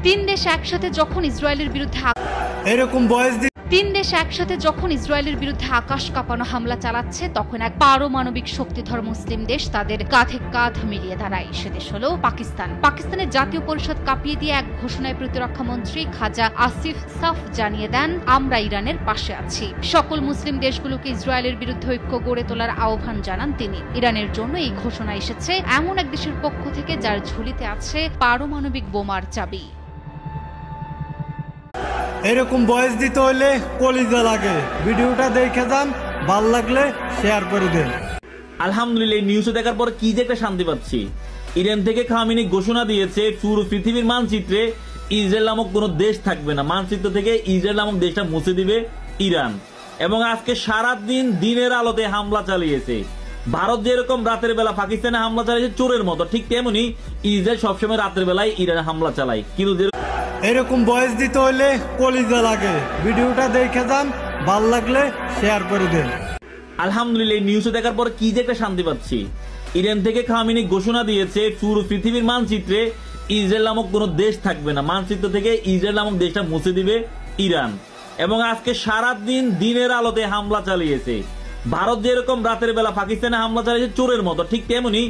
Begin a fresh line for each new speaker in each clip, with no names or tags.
তিন দেশ একসাথে যখন ইসরায়েলের বিরুদ্ধে আকাশ কাঁপানো হামলা চালাচ্ছে, তখন এক পারমাণবিক শক্তিধর মুসলিম দেশ তাদের কাঁধে কাঁধ মিলিয়ে দাঁড়ায়। সে দেশ হলো পাকিস্তান। পাকিস্তানের জাতীয় পরিষদ কাঁপিয়ে দিয়ে এক ঘোষণায় প্রতিরক্ষা মন্ত্রী খাজা আসিফ সাফ জানিয়ে দেন, আমরা ইরানের পাশে আছি। সকল মুসলিম দেশগুলোকে ইসরায়েলের বিরুদ্ধে ঐক্য গড়ে তোলার আহ্বান জানান তিনি। ইরানের জন্য এই ঘোষণা এসেছে এমন এক দেশের পক্ষ থেকে যার ঝুলিতে আছে পারমাণবিক বোমার চাবি।
এরকম ভয়েস দিতে হলে কলিজা লাগে। ভিডিওটা দেখে যান, ভালো লাগলে শেয়ার করে দেন।
আলহামদুলিল্লাহ, নিউজে দেখার পর কি যে একটা শান্তি পাচ্ছি। ইরান থেকে খামেনি ঘোষণা দিয়েছে পুরো পৃথিবীর মানচিত্রে ইসরায়েল নামক কোন দেশ থাকবে না। মানচিত্র থেকে ইসরায়েল নামক দেশটা মুছে দিবে ইরান। এবং আজকে সারা দিন দিনের আলোতে হামলা চালিয়েছে। ভারত যেরকম রাতের বেলা পাকিস্তানে হামলা চালিয়েছে চোরের মতো, ঠিক তেমনি ইসরায়েল সবসময় রাতের বেলায় ইরানে হামলা চালায়। কিন্তু
এরকম ভয়েস দিতে হলে কলিজা লাগে। ভিডিওটা দেখে যান, ভালো লাগলে শেয়ার করে দেন।
আলহামদুলিল্লাহ, নিউজে দেখার পর কি যে একটা শান্তি পাচ্ছি। ইরান থেকে খামেনি ঘোষণা দিয়েছে পুরো পৃথিবীর মানচিত্রে ইসরায়েল নামক কোন দেশ থাকবে না। মানচিত্র থেকে ইসরায়েল নামক দেশটা মুছে দিবে ইরান। এবং আজকে সারা দিন দিনের আলোতে হামলা চালিয়েছে। ভারত যেরকম রাতের বেলা পাকিস্তানে হামলা চালিয়েছে চোরের মতো, ঠিক তেমনি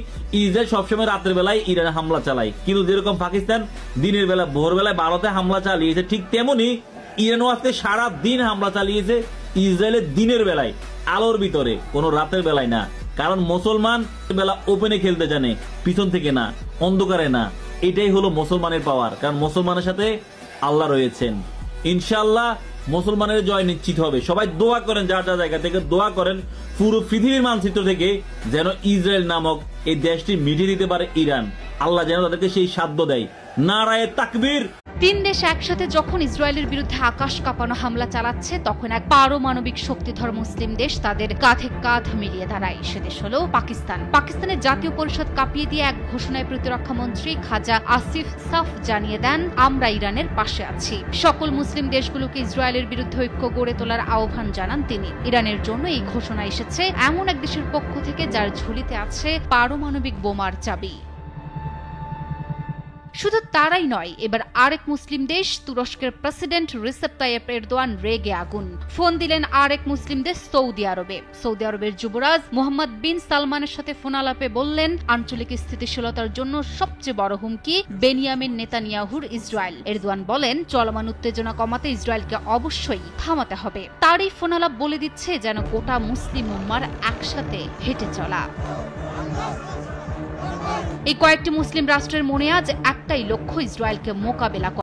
ইসরায়েল সবসময় রাতের বেলায় ইরানে হামলা চালায়। কিন্তু যেরকম পাকিস্তান দিনের বেলা ভোরবেলায় ভারতে হামলা চালিয়েছে, ঠিক তেমনি ইরানও আজকে সারা দিন হামলা চালিয়েছে ইসরায়েলের দিনের বেলায়, আলোর ভিতরে, কোন রাতের বেলায় না। কারণ মুসলমান বেলা ওপেনে খেলতে জানে, পিছন থেকে না, অন্ধকারে না। এটাই হলো মুসলমানের পাওয়ার। কারণ মুসলমানের সাথে আল্লাহ রয়েছেন। ইনশাআল্লাহ মুসলমানের জয় নিশ্চিত হবে। সবাই দোয়া করেন, যার যার জায়গা থেকে দোয়া করেন পুরো পৃথিবীর মানচিত্র থেকে যেন ইসরায়েল নামক এই দেশটি মিটিয়ে দিতে পারে ইরান। আল্লাহ যেন তাদেরকে সেই সাধ্য দেয়। নারায়ে তাকবীর।
তিন দেশ একসাথে যখন ইসরায়েলের বিরুদ্ধে আকাশ কাঁপানো হামলা চালাচ্ছে, তখন এক পারমাণবিক শক্তিধর মুসলিম দেশ তাদের কাঁধে কাঁধ মিলিয়ে দাঁড়ায়। সে দেশ হলো পাকিস্তান। পাকিস্তানের জাতীয় পরিষদ কাঁপিয়ে দিয়ে এক ঘোষণায় প্রতিরক্ষা মন্ত্রী খাজা আসিফ সাফ জানিয়ে দেন, আমরা ইরানের পাশে আছি। সকল মুসলিম দেশগুলোকে ইসরায়েলের বিরুদ্ধে ঐক্য গড়ে তোলার আহ্বান জানান তিনি। ইরানের জন্য এই ঘোষণা এসেছে এমন এক দেশের পক্ষ থেকে যার ঝুলিতে আছে পারমাণবিক বোমার চাবি। শুধু তারাই নয়, এবার আরেক মুসলিম দেশ তুরস্কের প্রেসিডেন্ট রিসেপ তাইয়েপ এরদোয়ান রেগে আগুন। ফোন দিলেন আরেক মুসলিম দেশ সৌদি আরবে। সৌদি আরবের যুবরাজ মোহাম্মদ বিন সালমানের সাথে ফোন আলাপে বললেন, আঞ্চলিক স্থিতিশীলতার জন্য সবচেয়ে বড় হুমকি বেনিয়ামিন নেতানিয়াহুর ইসরায়েল। এরদোয়ান বলেন, চলমান উত্তেজনা কমাতে ইসরায়েলকে অবশ্যই থামাতে হবে। তার এই ফোন আলাপ বলে দিচ্ছে যেন গোটা মুসলিম উম্মার একসাথে হেঁটে চলা। এই কয়েকটি মুসলিম রাষ্ট্রের মনে আজ একটাই লক্ষ্য, ইসরায়েলকে মোকাবেলা করা।